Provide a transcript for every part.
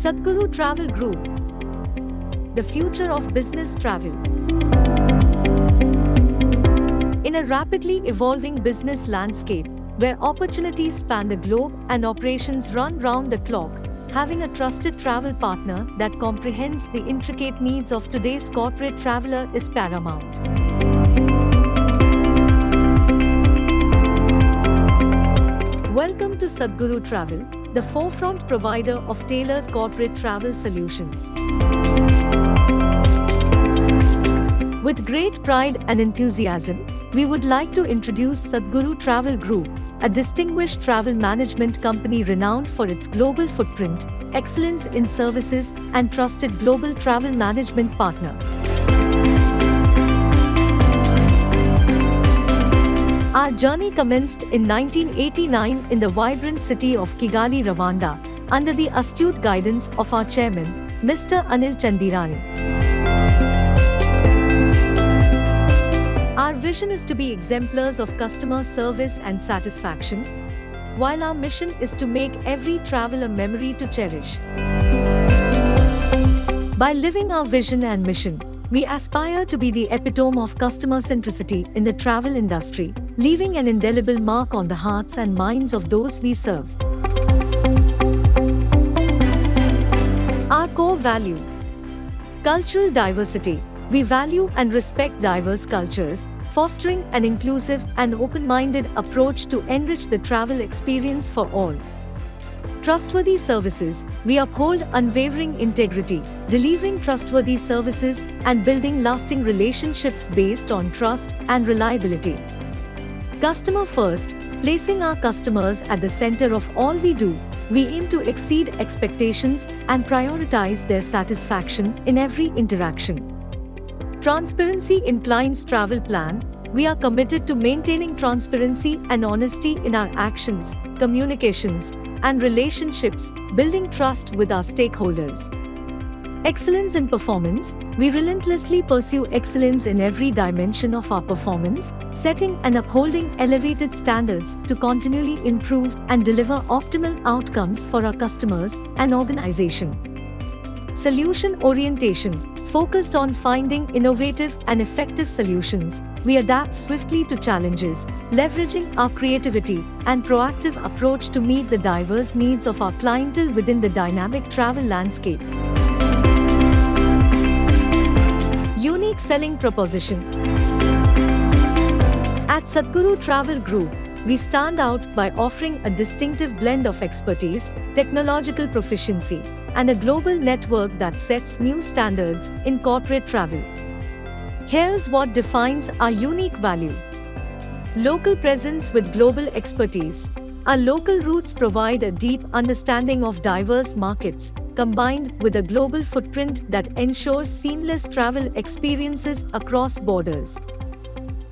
Sadhguru Travel Group, the future of business travel. In a rapidly evolving business landscape, where opportunities span the globe and operations run round the clock, having a trusted travel partner that comprehends the intricate needs of today's corporate traveler is paramount. Welcome to Sadhguru Travel, the forefront provider of tailored corporate travel solutions. With great pride and enthusiasm, we would like to introduce Sadhguru Travel Group, a distinguished travel management company renowned for its global footprint, excellence in services, and trusted global travel management partner. Our journey commenced in 1989 in the vibrant city of Kigali, Rwanda, under the astute guidance of our chairman, Mr. Anil Chandirani. Our vision is to be exemplars of customer service and satisfaction, while our mission is to make every travel a memory to cherish. By living our vision and mission, we aspire to be the epitome of customer centricity in the travel industry, leaving an indelible mark on the hearts and minds of those we serve. Our core value: cultural diversity. We value and respect diverse cultures, fostering an inclusive and open-minded approach to enrich the travel experience for all. Trustworthy services. We uphold unwavering integrity, delivering trustworthy services and building lasting relationships based on trust and reliability. Customer first. Placing our customers at the center of all we do, we aim to exceed expectations and prioritize their satisfaction in every interaction. Transparency in client's travel plan. We are committed to maintaining transparency and honesty in our actions, communications, and relationships, building trust with our stakeholders. Excellence in performance. We relentlessly pursue excellence in every dimension of our performance, setting and upholding elevated standards to continually improve and deliver optimal outcomes for our customers and organization. Solution orientation. Focused on finding innovative and effective solutions, we adapt swiftly to challenges, leveraging our creativity and proactive approach to meet the diverse needs of our clientele within the dynamic travel landscape. Unique selling proposition. At Sadhguru Travel Group, we stand out by offering a distinctive blend of expertise, technological proficiency, and a global network that sets new standards in corporate travel. Here's what defines our unique value: local presence with global expertise. Our local roots provide a deep understanding of diverse markets, combined with a global footprint that ensures seamless travel experiences across borders.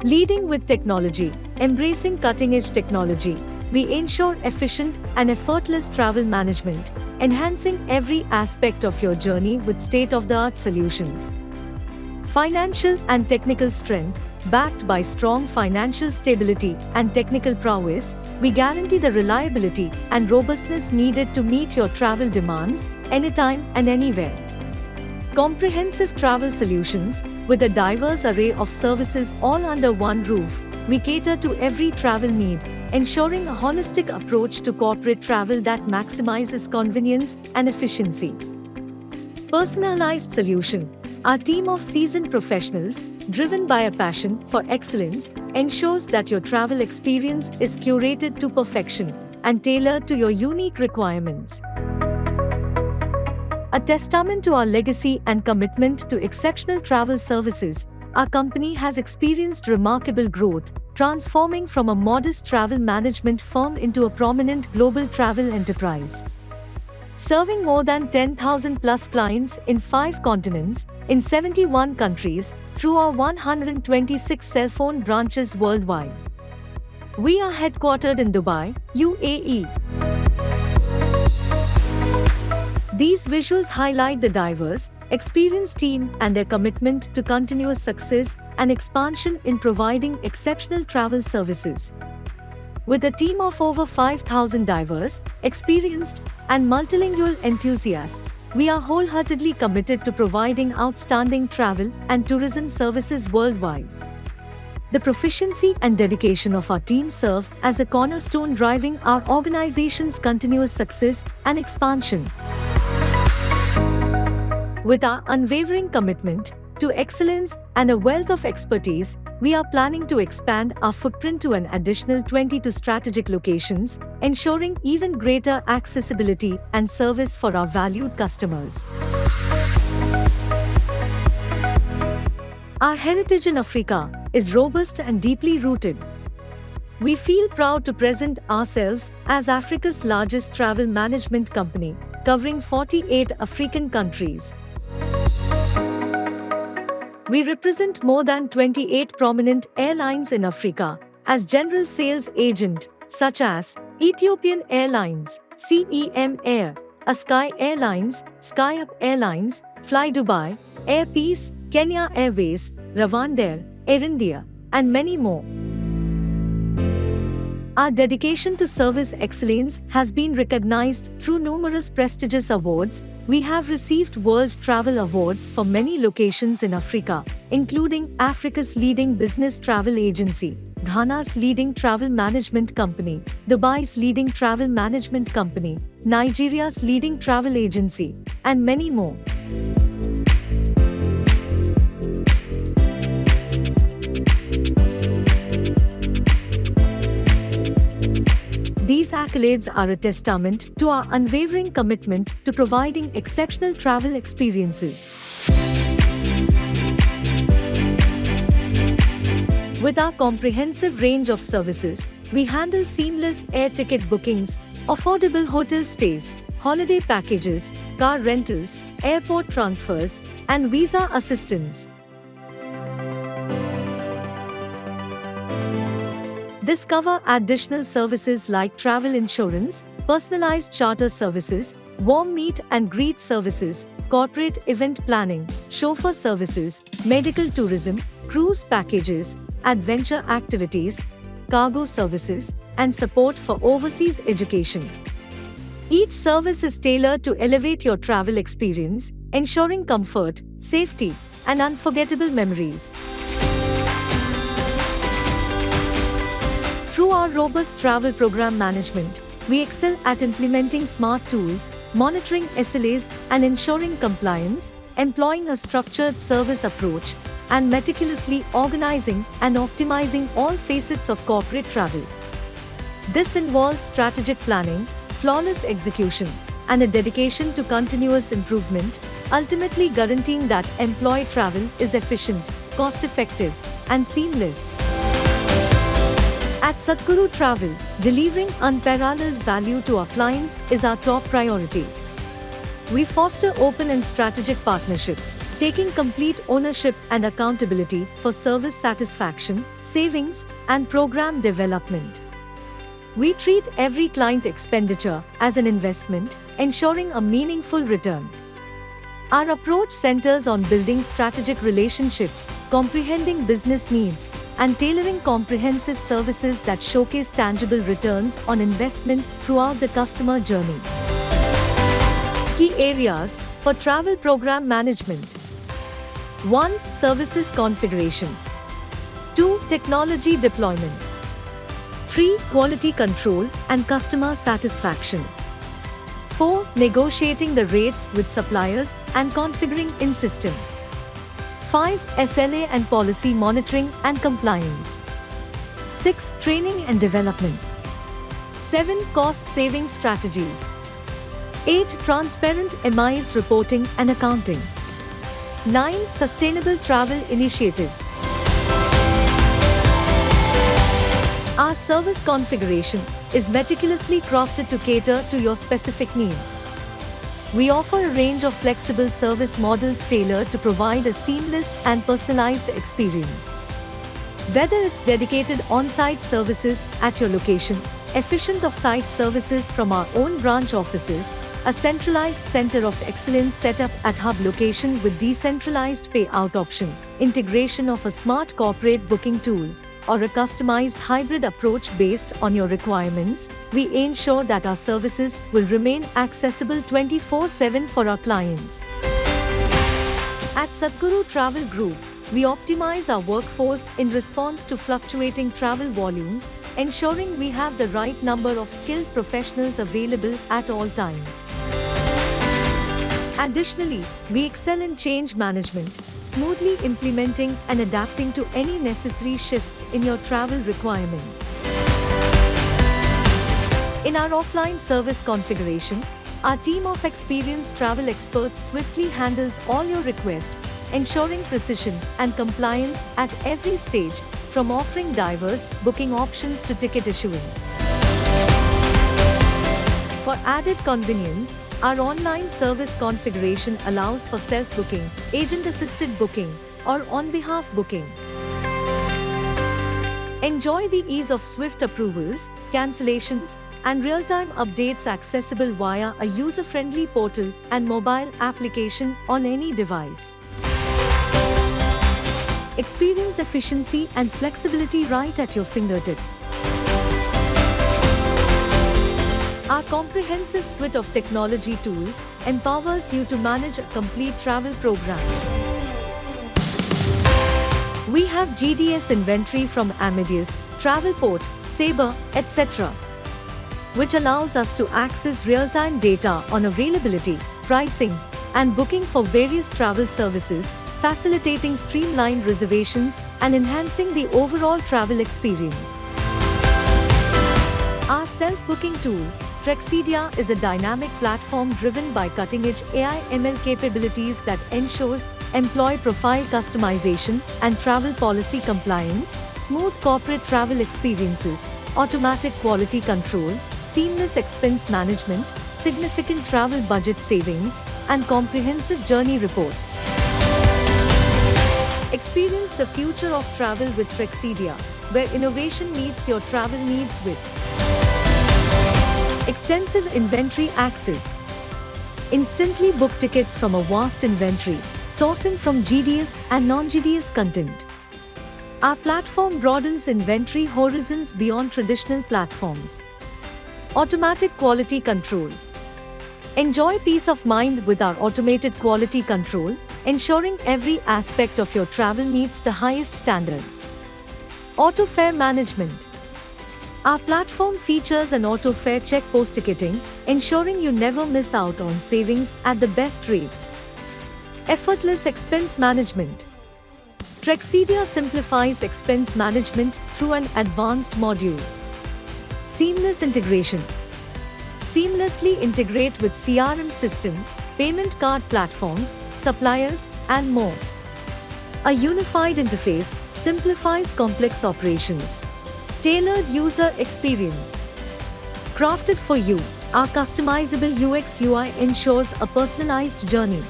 Leading with technology. Embracing cutting-edge technology, we ensure efficient and effortless travel management, enhancing every aspect of your journey with state-of-the-art solutions. Financial and technical strength. Backed by strong financial stability and technical prowess, we guarantee the reliability and robustness needed to meet your travel demands anytime and anywhere. Comprehensive travel solutions. With a diverse array of services all under one roof, we cater to every travel need, ensuring a holistic approach to corporate travel that maximizes convenience and efficiency. Personalized solution. Our team of seasoned professionals, driven by a passion for excellence, ensures that your travel experience is curated to perfection and tailored to your unique requirements. A testament to our legacy and commitment to exceptional travel services, our company has experienced remarkable growth, transforming from a modest travel management firm into a prominent global travel enterprise. Serving more than 10,000 plus clients in 5 continents, in 71 countries, through our 126 cell phone branches worldwide. We are headquartered in Dubai, UAE. These visuals highlight the diverse, experienced team and their commitment to continuous success and expansion in providing exceptional travel services. With a team of over 5,000 diverse, experienced, and multilingual enthusiasts, We are wholeheartedly committed to providing outstanding travel and tourism services worldwide. The proficiency and dedication of our team serve as a cornerstone driving our organization's continuous success and expansion. With our unwavering commitment to excellence and a wealth of expertise, we are planning to expand our footprint to an additional 22 strategic locations, ensuring even greater accessibility and service for our valued customers. Our heritage in Africa is robust and deeply rooted. We feel proud to present ourselves as Africa's largest travel management company, covering 48 African countries. We represent more than 28 prominent airlines in Africa as general sales agent, such as Ethiopian Airlines, CEM Air, Askai Airlines, SkyUp Airlines, Fly Dubai, Air Peace, Kenya Airways, Rwandair, Air India, and many more. Our dedication to service excellence has been recognized through numerous prestigious awards. We have received World Travel Awards for many locations in Africa, including Africa's leading business travel agency, Ghana's leading travel management company, Dubai's leading travel management company, Nigeria's leading travel agency, and many more. These accolades are a testament to our unwavering commitment to providing exceptional travel experiences. With our comprehensive range of services, we handle seamless air ticket bookings, affordable hotel stays, holiday packages, car rentals, airport transfers, and visa assistance. Discover additional services like travel insurance, personalized charter services, warm meet and greet services, corporate event planning, chauffeur services, medical tourism, cruise packages, adventure activities, cargo services, and support for overseas education. Each service is tailored to elevate your travel experience, ensuring comfort, safety, and unforgettable memories. Through our robust travel program management, we excel at implementing smart tools, monitoring SLAs, and ensuring compliance, employing a structured service approach, and meticulously organizing and optimizing all facets of corporate travel. This involves strategic planning, flawless execution, and a dedication to continuous improvement, ultimately guaranteeing that employee travel is efficient, cost-effective, and seamless. At Sadhguru Travel, delivering unparalleled value to our clients is our top priority. We foster open and strategic partnerships, taking complete ownership and accountability for service satisfaction, savings, and program development. We treat every client expenditure as an investment, ensuring a meaningful return. Our approach centers on building strategic relationships, comprehending business needs, and tailoring comprehensive services that showcase tangible returns on investment throughout the customer journey. Key areas for travel program management: 1. Services configuration. 2. Technology deployment. 3. Quality control and customer satisfaction. 4. Negotiating the rates with suppliers and configuring in-system. 5. SLA and policy monitoring and compliance. 6. Training and development. 7. Cost-saving strategies. 8. Transparent MIS reporting and accounting. 9. Sustainable travel initiatives. Our service configuration is meticulously crafted to cater to your specific needs. We offer a range of flexible service models tailored to provide a seamless and personalized experience. Whether it's dedicated on-site services at your location, efficient off-site services from our own branch offices, a centralized center of excellence set up at hub location with decentralized payout option, integration of a smart corporate booking tool, or a customized hybrid approach based on your requirements, we ensure that our services will remain accessible 24/7 for our clients. At Sadhguru Travel Group, we optimize our workforce in response to fluctuating travel volumes, ensuring we have the right number of skilled professionals available at all times. Additionally, we excel in change management, smoothly implementing and adapting to any necessary shifts in your travel requirements. In our offline service configuration, our team of experienced travel experts swiftly handles all your requests, ensuring precision and compliance at every stage, from offering diverse booking options to ticket issuance. For added convenience, our online service configuration allows for self-booking, agent-assisted booking, or on-behalf booking. Enjoy the ease of swift approvals, cancellations, and real-time updates accessible via a user-friendly portal and mobile application on any device. Experience efficiency and flexibility right at your fingertips. Our comprehensive suite of technology tools empowers you to manage a complete travel program. We have GDS inventory from Amadeus, Travelport, Sabre, etc., which allows us to access real-time data on availability, pricing, and booking for various travel services, facilitating streamlined reservations and enhancing the overall travel experience. Our self-booking tool, Trexedia, is a dynamic platform driven by cutting-edge AI/ML capabilities that ensures employee profile customization and travel policy compliance, smooth corporate travel experiences, automatic quality control, seamless expense management, significant travel budget savings, and comprehensive journey reports. Experience the future of travel with Trexedia, where innovation meets your travel needs with extensive inventory access. Instantly book tickets from a vast inventory, sourcing from GDS and non-GDS content. Our platform broadens inventory horizons beyond traditional platforms. Automatic quality control. Enjoy peace of mind with our automated quality control, ensuring every aspect of your travel meets the highest standards. Auto fare management. Our platform features an auto fare check post-ticketing, ensuring you never miss out on savings at the best rates. Effortless expense management. Trexedia simplifies expense management through an advanced module. Seamless integration. Seamlessly integrate with CRM systems, payment card platforms, suppliers, and more. A unified interface simplifies complex operations. Tailored user experience. Crafted for you, our customizable UX/UI ensures a personalized journey.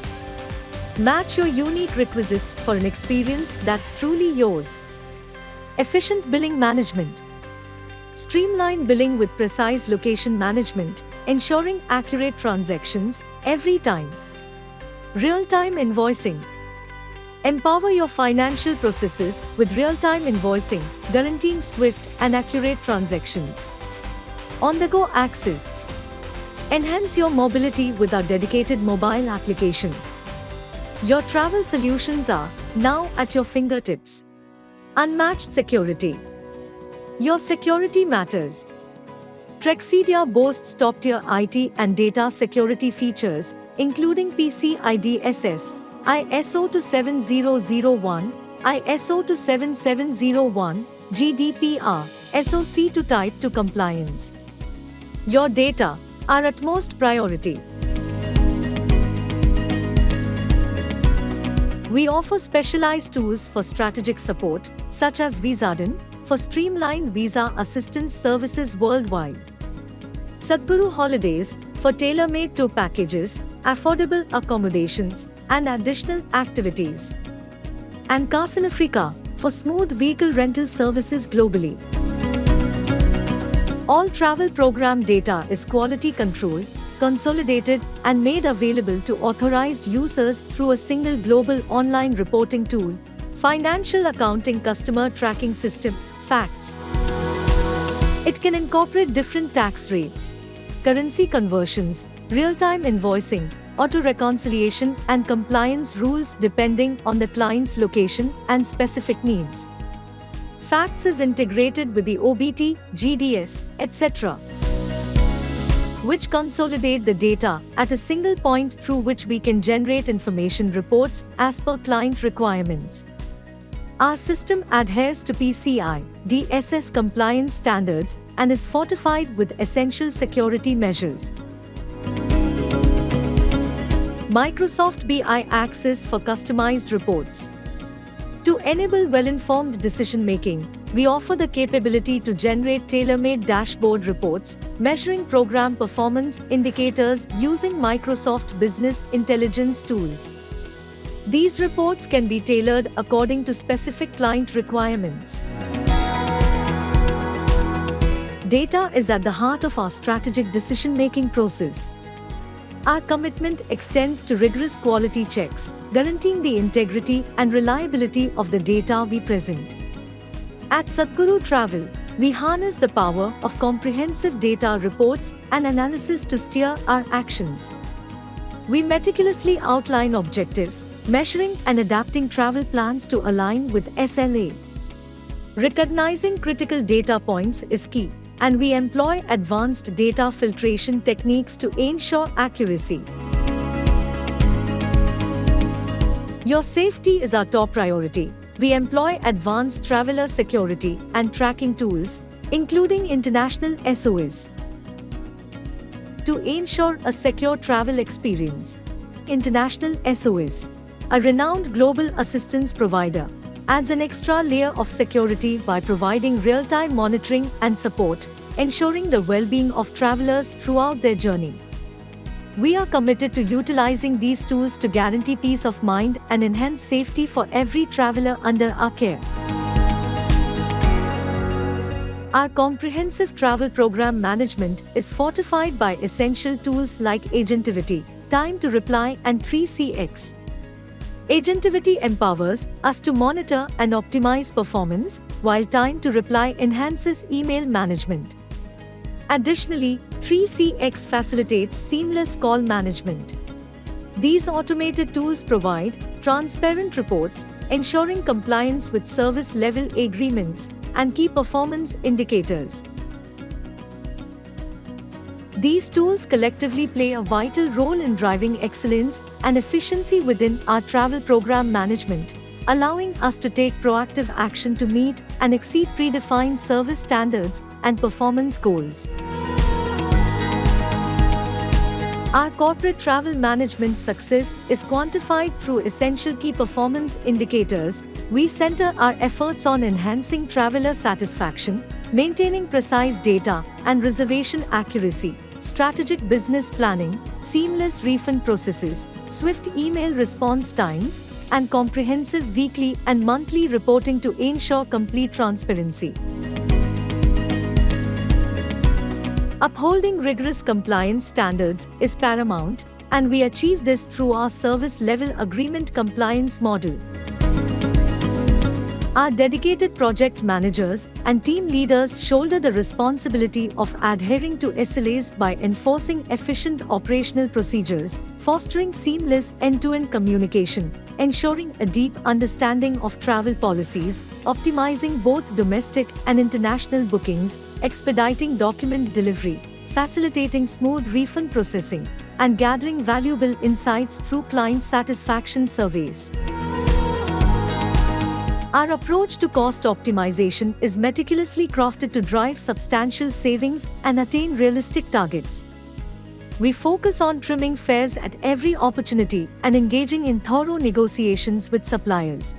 Match your unique requisites for an experience that's truly yours. Efficient billing management. Streamline billing with precise location management, ensuring accurate transactions every time. Real-time invoicing. Empower your financial processes with real-time invoicing, guaranteeing swift and accurate transactions. On-the-go access. Enhance your mobility with our dedicated mobile application. Your travel solutions are now at your fingertips. Unmatched security. Your security matters. Trexedia boasts top-tier IT and data security features, including PCI-DSS, ISO 27001, ISO 27701, GDPR, SOC 2 Type 2 compliance. Your data, our utmost priority. We offer specialized tools for strategic support, such as Visaden, for streamlined visa assistance services worldwide. Sadhguru Holidays, for tailor-made tour packages, affordable accommodations, and additional activities. And Carson Africa, for smooth vehicle rental services globally. All travel program data is quality controlled, consolidated, and made available to authorized users through a single global online reporting tool, financial accounting customer tracking system, facts. It can incorporate different tax rates, currency conversions, real-time invoicing, auto-reconciliation and compliance rules depending on the client's location and specific needs. Facts is integrated with the OBT, GDS, etc., which consolidate the data at a single point through which we can generate information reports as per client requirements. Our system adheres to PCI DSS compliance standards and is fortified with essential security measures. Microsoft BI Access for customized reports. To enable well-informed decision-making, we offer the capability to generate tailor-made dashboard reports, measuring program performance indicators using Microsoft Business Intelligence tools. These reports can be tailored according to specific client requirements. Data is at the heart of our strategic decision-making process. Our commitment extends to rigorous quality checks, guaranteeing the integrity and reliability of the data we present. At Sadhguru Travel, we harness the power of comprehensive data reports and analysis to steer our actions. We meticulously outline objectives, measuring and adapting travel plans to align with SLA. Recognizing critical data points is key, and we employ advanced data filtration techniques to ensure accuracy. Your safety is our top priority. We employ advanced traveler security and tracking tools, including international SOS, to ensure a secure travel experience. International SOS, a renowned global assistance provider, adds an extra layer of security by providing real-time monitoring and support, ensuring the well-being of travelers throughout their journey. We are committed to utilizing these tools to guarantee peace of mind and enhance safety for every traveler under our care. Our comprehensive travel program management is fortified by essential tools like Agentivity, Time to Reply, and 3CX. Agentivity empowers us to monitor and optimize performance, while Time to Reply enhances email management. Additionally, 3CX facilitates seamless call management. These automated tools provide transparent reports, ensuring compliance with service-level agreements and key performance indicators. These tools collectively play a vital role in driving excellence and efficiency within our travel program management, allowing us to take proactive action to meet and exceed predefined service standards and performance goals. Our corporate travel management success is quantified through essential key performance indicators. We center our efforts on enhancing traveler satisfaction, maintaining precise data and reservation accuracy, strategic business planning, seamless refund processes, swift email response times, and comprehensive weekly and monthly reporting to ensure complete transparency. Upholding rigorous compliance standards is paramount, and we achieve this through our service-level agreement compliance model. Our dedicated project managers and team leaders shoulder the responsibility of adhering to SLAs by enforcing efficient operational procedures, fostering seamless end-to-end communication, ensuring a deep understanding of travel policies, optimizing both domestic and international bookings, expediting document delivery, facilitating smooth refund processing, and gathering valuable insights through client satisfaction surveys. Our approach to cost optimization is meticulously crafted to drive substantial savings and attain realistic targets. We focus on trimming fares at every opportunity and engaging in thorough negotiations with suppliers.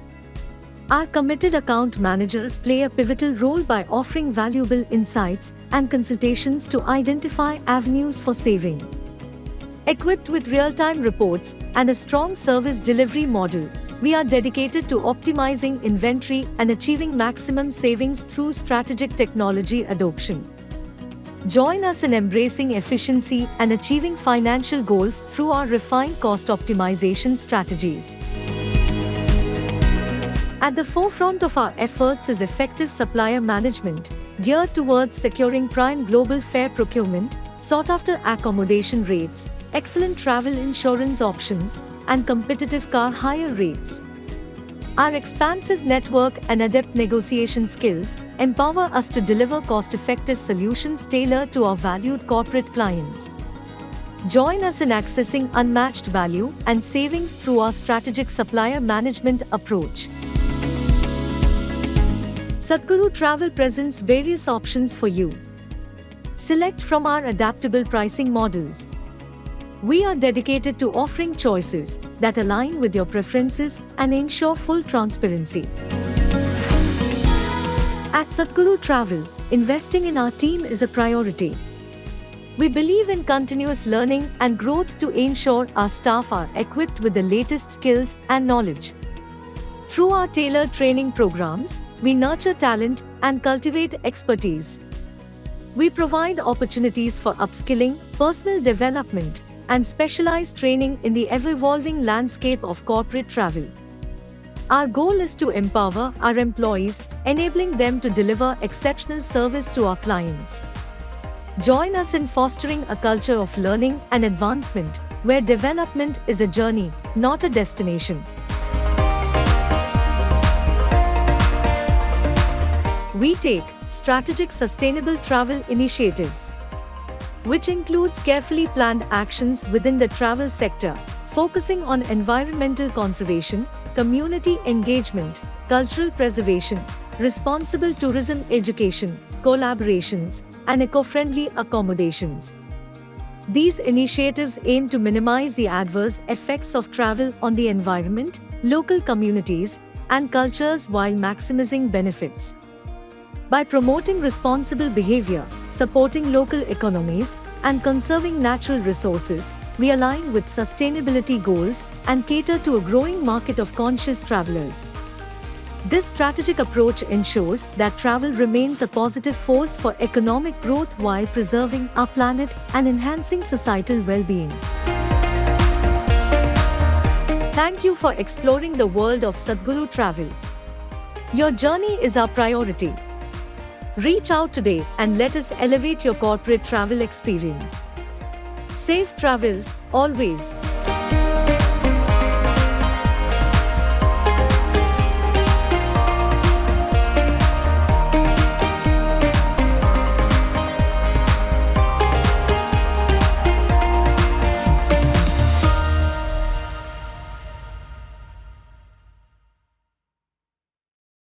Our committed account managers play a pivotal role by offering valuable insights and consultations to identify avenues for saving. Equipped with real-time reports and a strong service delivery model, we are dedicated to optimizing inventory and achieving maximum savings through strategic technology adoption. Join us in embracing efficiency and achieving financial goals through our refined cost optimization strategies. At the forefront of our efforts is effective supplier management, geared towards securing prime global fare procurement, sought-after accommodation rates, excellent travel insurance options, and competitive car hire rates. Our expansive network and adept negotiation skills empower us to deliver cost-effective solutions tailored to our valued corporate clients. Join us in accessing unmatched value and savings through our strategic supplier management approach. Sadhguru Travel presents various options for you. Select from our adaptable pricing models. We are dedicated to offering choices that align with your preferences and ensure full transparency. At Sadhguru Travel, investing in our team is a priority. We believe in continuous learning and growth to ensure our staff are equipped with the latest skills and knowledge. Through our tailored training programs, we nurture talent and cultivate expertise. We provide opportunities for upskilling, personal development, and specialized training in the ever-evolving landscape of corporate travel. Our goal is to empower our employees, enabling them to deliver exceptional service to our clients. Join us in fostering a culture of learning and advancement, where development is a journey, not a destination. We take strategic sustainable travel initiatives, which includes carefully planned actions within the travel sector, focusing on environmental conservation, community engagement, cultural preservation, responsible tourism education, collaborations, and eco-friendly accommodations. These initiatives aim to minimize the adverse effects of travel on the environment, local communities, and cultures while maximizing benefits. By promoting responsible behavior, supporting local economies, and conserving natural resources, we align with sustainability goals and cater to a growing market of conscious travelers. This strategic approach ensures that travel remains a positive force for economic growth while preserving our planet and enhancing societal well-being. Thank you for exploring the world of Sadhguru Travel. Your journey is our priority. Reach out today and let us elevate your corporate travel experience. Safe travels, always.